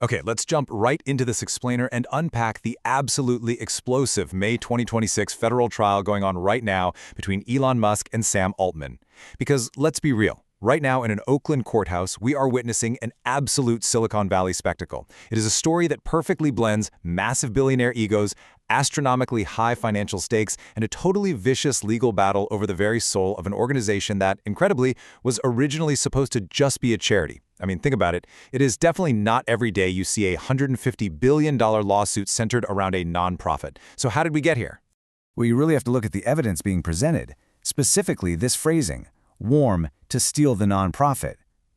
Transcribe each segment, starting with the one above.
Okay, let's jump right into this explainer and unpack the absolutely explosive May 2026 federal trial going on right now between Elon Musk and Sam Altman. Because let's be real, right now in an Oakland courthouse, we are witnessing an absolute Silicon Valley spectacle. It is a story that perfectly blends massive billionaire egos, astronomically high financial stakes, and a totally vicious legal battle over the very soul of an organization that, incredibly, was originally supposed to just be a charity. I mean, think about it. It is definitely not every day you see a $150 billion lawsuit centered around a nonprofit. So how did we get here? Well, you really have to look at the evidence being presented, specifically this phrasing, warm to steal the nonprofit.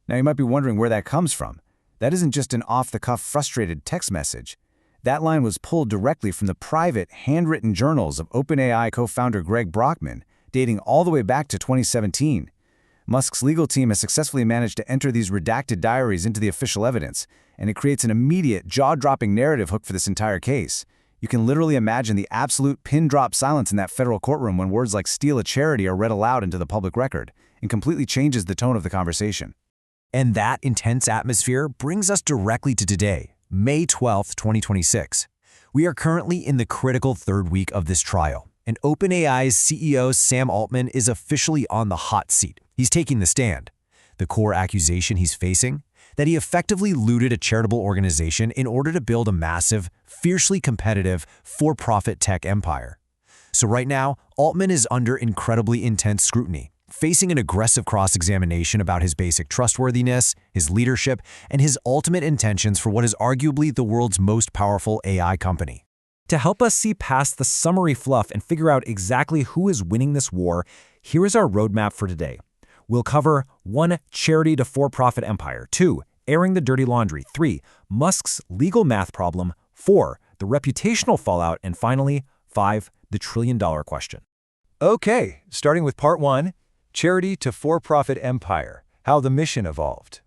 Now, you might be wondering where that comes from. That isn't just an off-the-cuff frustrated text message. That line was pulled directly from the private, handwritten journals of OpenAI co-founder Greg Brockman, dating all the way back to 2017. Musk's legal team has successfully managed to enter these redacted diaries into the official evidence, and it creates an immediate, jaw-dropping narrative hook for this entire case. You can literally imagine the absolute pin-drop silence in that federal courtroom when words like steal a charity are read aloud into the public record, and completely changes the tone of the conversation. And that intense atmosphere brings us directly to today, May 12, 2026. We are currently in the critical third week of this trial, and OpenAI's CEO Sam Altman is officially on the hot seat. He's taking the stand. The core accusation he's facing? That he effectively looted a charitable organization in order to build a massive, fiercely competitive, for-profit tech empire. So right now, Altman is under incredibly intense scrutiny, facing an aggressive cross-examination about his basic trustworthiness, his leadership, and his ultimate intentions for what is arguably the world's most powerful AI company. To help us see past the summary fluff and figure out exactly who is winning this war, here is our roadmap for today. We'll cover 1. Charity to for-profit empire. 2. Airing the dirty laundry. 3. Musk's legal math problem. 4. The reputational fallout. And finally, 5. The trillion-dollar question. Okay, starting with part 1, charity to for-profit empire, how the mission evolved.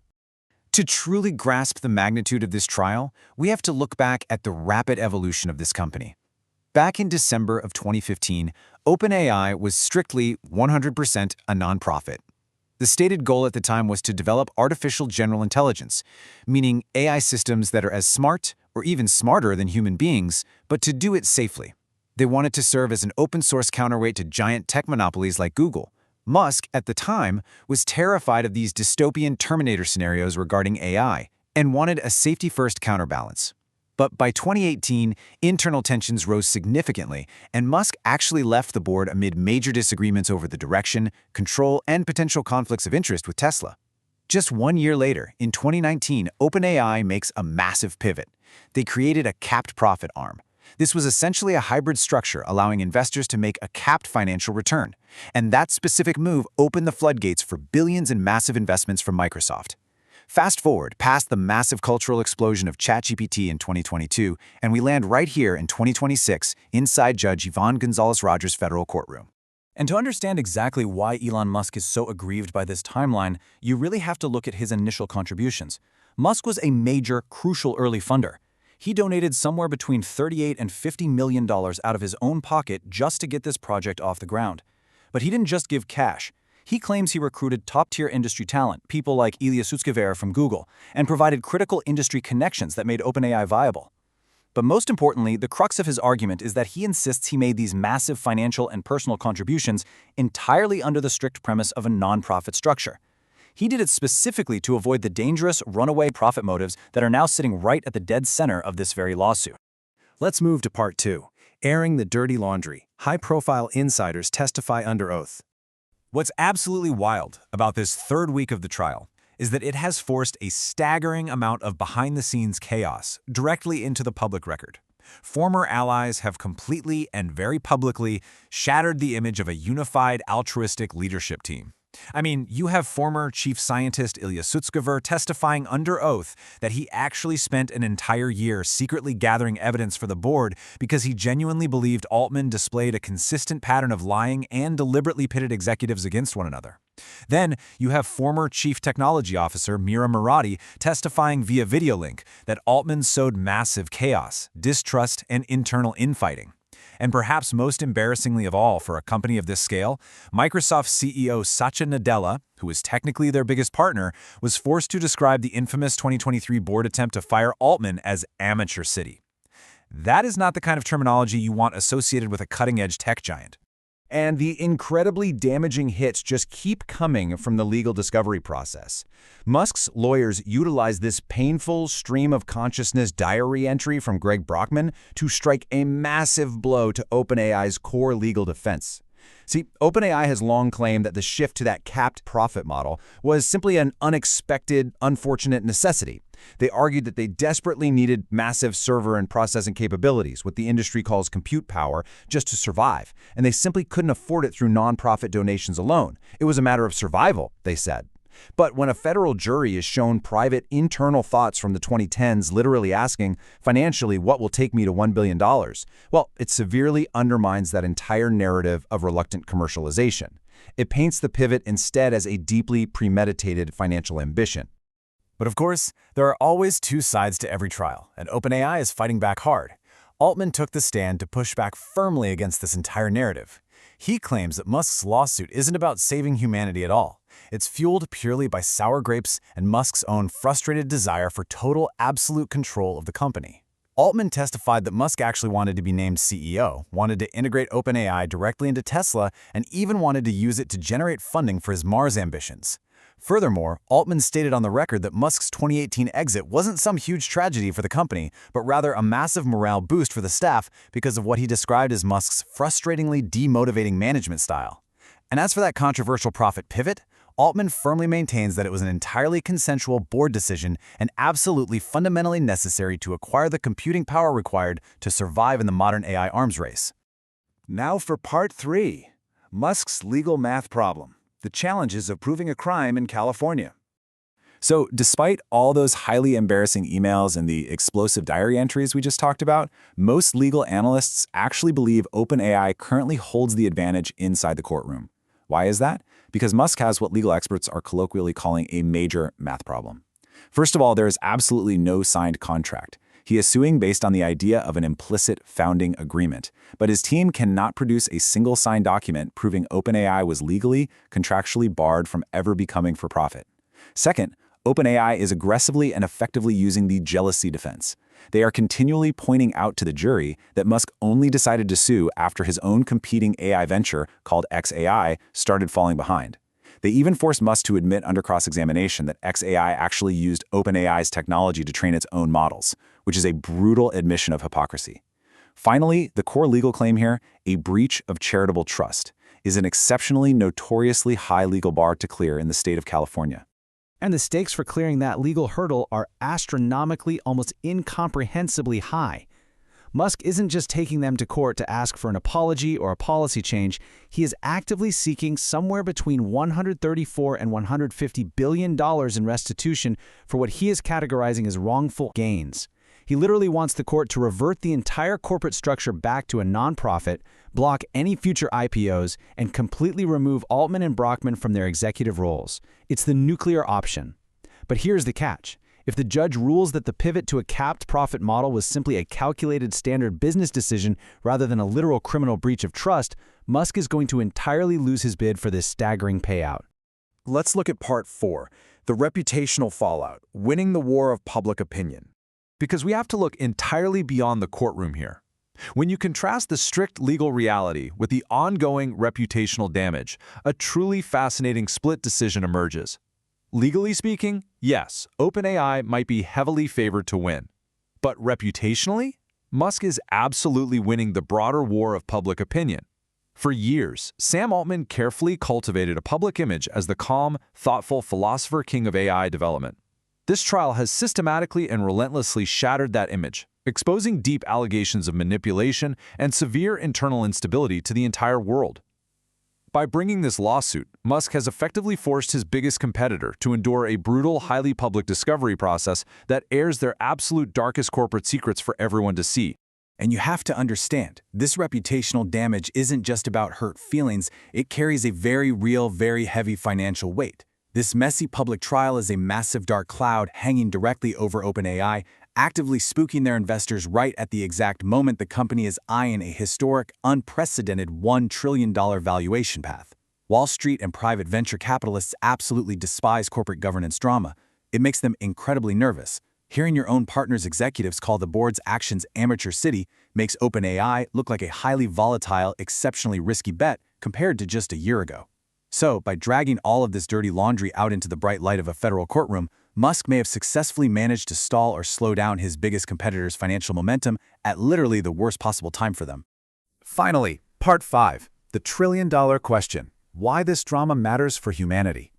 To truly grasp the magnitude of this trial, we have to look back at the rapid evolution of this company. Back in December of 2015, OpenAI was strictly 100% a nonprofit. The stated goal at the time was to develop artificial general intelligence, meaning AI systems that are as smart or even smarter than human beings, but to do it safely. They wanted to serve as an open-source counterweight to giant tech monopolies like Google. Musk, at the time, was terrified of these dystopian Terminator scenarios regarding AI and wanted a safety-first counterbalance. But by 2018, internal tensions rose significantly, and Musk actually left the board amid major disagreements over the direction, control, and potential conflicts of interest with Tesla. Just 1 year later, in 2019, OpenAI makes a massive pivot. They created a capped profit arm. This was essentially a hybrid structure allowing investors to make a capped financial return. And that specific move opened the floodgates for billions in massive investments from Microsoft. Fast forward past the massive cultural explosion of ChatGPT in 2022, and we land right here in 2026 inside Judge Yvonne Gonzalez-Rogers' federal courtroom. And to understand exactly why Elon Musk is so aggrieved by this timeline, you really have to look at his initial contributions. Musk was a major, crucial early funder. He donated somewhere between $38 and $50 million out of his own pocket just to get this project off the ground. But he didn't just give cash. He claims he recruited top-tier industry talent, people like Ilya Sutskever from Google, and provided critical industry connections that made OpenAI viable. But most importantly, the crux of his argument is that he insists he made these massive financial and personal contributions entirely under the strict premise of a nonprofit structure. He did it specifically to avoid the dangerous, runaway profit motives that are now sitting right at the dead center of this very lawsuit. Let's move to part 2, airing the dirty laundry. High-profile insiders testify under oath. What's absolutely wild about this third week of the trial is that it has forced a staggering amount of behind-the-scenes chaos directly into the public record. Former allies have completely and very publicly shattered the image of a unified, altruistic leadership team. I mean, you have former chief scientist Ilya Sutskever testifying under oath that he actually spent an entire year secretly gathering evidence for the board because he genuinely believed Altman displayed a consistent pattern of lying and deliberately pitted executives against one another. Then, you have former chief technology officer Mira Murati testifying via video link that Altman sowed massive chaos, distrust, and internal infighting. And perhaps most embarrassingly of all for a company of this scale, Microsoft CEO Satya Nadella, who is technically their biggest partner, was forced to describe the infamous 2023 board attempt to fire Altman as amateur city. That is not the kind of terminology you want associated with a cutting-edge tech giant. And the incredibly damaging hits just keep coming from the legal discovery process. Musk's lawyers utilize this painful stream of consciousness diary entry from Greg Brockman to strike a massive blow to OpenAI's core legal defense. See, OpenAI has long claimed that the shift to that capped profit model was simply an unexpected, unfortunate necessity. They argued that they desperately needed massive server and processing capabilities, what the industry calls compute power, just to survive, and they simply couldn't afford it through nonprofit donations alone. It was a matter of survival, they said. But when a federal jury is shown private internal thoughts from the 2010s literally asking, financially, what will take me to $1 billion? Well, it severely undermines that entire narrative of reluctant commercialization. It paints the pivot instead as a deeply premeditated financial ambition. But of course, there are always two sides to every trial, and OpenAI is fighting back hard. Altman took the stand to push back firmly against this entire narrative. He claims that Musk's lawsuit isn't about saving humanity at all. It's fueled purely by sour grapes and Musk's own frustrated desire for total, absolute control of the company. Altman testified that Musk actually wanted to be named CEO, wanted to integrate OpenAI directly into Tesla, and even wanted to use it to generate funding for his Mars ambitions. Furthermore, Altman stated on the record that Musk's 2018 exit wasn't some huge tragedy for the company, but rather a massive morale boost for the staff because of what he described as Musk's frustratingly demotivating management style. And as for that controversial profit pivot, Altman firmly maintains that it was an entirely consensual board decision and absolutely fundamentally necessary to acquire the computing power required to survive in the modern AI arms race. Now for part 3, Musk's legal math problem. The challenges of proving a crime in California. So, despite all those highly embarrassing emails and the explosive diary entries we just talked about, most legal analysts actually believe OpenAI currently holds the advantage inside the courtroom. Why is that? Because Musk has what legal experts are colloquially calling a major math problem. First of all, there is absolutely no signed contract. He is suing based on the idea of an implicit founding agreement, but his team cannot produce a single signed document proving OpenAI was legally, contractually barred from ever becoming for profit. Second, OpenAI is aggressively and effectively using the jealousy defense. They are continually pointing out to the jury that Musk only decided to sue after his own competing AI venture, called xAI, started falling behind. They even forced Musk to admit under cross-examination that xAI actually used OpenAI's technology to train its own models, which is a brutal admission of hypocrisy. Finally, the core legal claim here, a breach of charitable trust, is an exceptionally notoriously high legal bar to clear in the state of California. And the stakes for clearing that legal hurdle are astronomically, almost incomprehensibly high. Musk isn't just taking them to court to ask for an apology or a policy change. He is actively seeking somewhere between $134 and $150 billion in restitution for what he is categorizing as wrongful gains. He literally wants the court to revert the entire corporate structure back to a nonprofit, block any future IPOs, and completely remove Altman and Brockman from their executive roles. It's the nuclear option. But here's the catch. If the judge rules that the pivot to a capped profit model was simply a calculated standard business decision rather than a literal criminal breach of trust, Musk is going to entirely lose his bid for this staggering payout. Let's look at part 4, the reputational fallout, winning the war of public opinion. Because we have to look entirely beyond the courtroom here. When you contrast the strict legal reality with the ongoing reputational damage, a truly fascinating split decision emerges. Legally speaking, yes, OpenAI might be heavily favored to win. But reputationally, Musk is absolutely winning the broader war of public opinion. For years, Sam Altman carefully cultivated a public image as the calm, thoughtful philosopher king of AI development. This trial has systematically and relentlessly shattered that image, exposing deep allegations of manipulation and severe internal instability to the entire world. By bringing this lawsuit, Musk has effectively forced his biggest competitor to endure a brutal, highly public discovery process that airs their absolute darkest corporate secrets for everyone to see. And you have to understand, this reputational damage isn't just about hurt feelings, it carries a very real, very heavy financial weight. This messy public trial is a massive dark cloud hanging directly over OpenAI, actively spooking their investors right at the exact moment the company is eyeing a historic, unprecedented $1 trillion valuation path. Wall Street and private venture capitalists absolutely despise corporate governance drama. It makes them incredibly nervous. Hearing your own partner's executives call the board's actions amateur city makes OpenAI look like a highly volatile, exceptionally risky bet compared to just a year ago. So, by dragging all of this dirty laundry out into the bright light of a federal courtroom, Musk may have successfully managed to stall or slow down his biggest competitor's financial momentum at literally the worst possible time for them. Finally, Part 5, the trillion-dollar question: why this drama matters for humanity.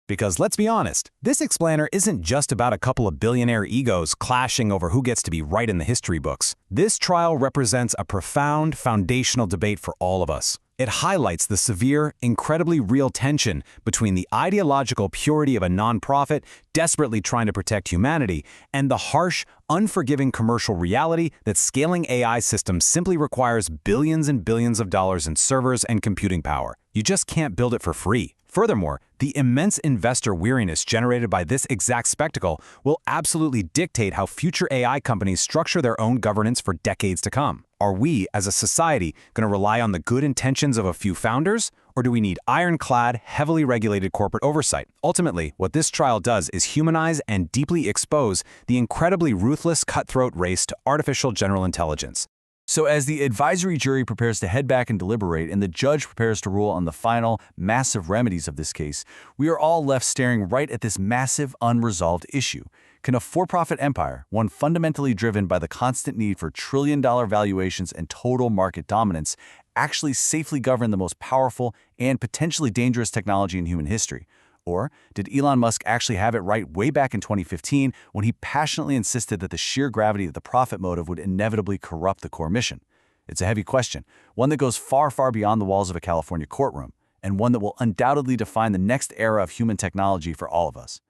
Because let's be honest, this explainer isn't just about a couple of billionaire egos clashing over who gets to be right in the history books. This trial represents a profound, foundational debate for all of us. It highlights the severe, incredibly real tension between the ideological purity of a nonprofit desperately trying to protect humanity and the harsh, unforgiving commercial reality that scaling AI systems simply requires billions and billions of dollars in servers and computing power. You just can't build it for free. Furthermore, the immense investor weariness generated by this exact spectacle will absolutely dictate how future AI companies structure their own governance for decades to come. Are we, as a society, going to rely on the good intentions of a few founders, or do we need ironclad, heavily regulated corporate oversight? Ultimately, what this trial does is humanize and deeply expose the incredibly ruthless, cutthroat race to artificial general intelligence. So as the advisory jury prepares to head back and deliberate and the judge prepares to rule on the final, massive remedies of this case, we are all left staring right at this massive, unresolved issue. Can a for-profit empire, one fundamentally driven by the constant need for trillion-dollar valuations and total market dominance, actually safely govern the most powerful and potentially dangerous technology in human history? Or did Elon Musk actually have it right way back in 2015 when he passionately insisted that the sheer gravity of the profit motive would inevitably corrupt the core mission? It's a heavy question, one that goes far, far beyond the walls of a California courtroom, and one that will undoubtedly define the next era of human technology for all of us.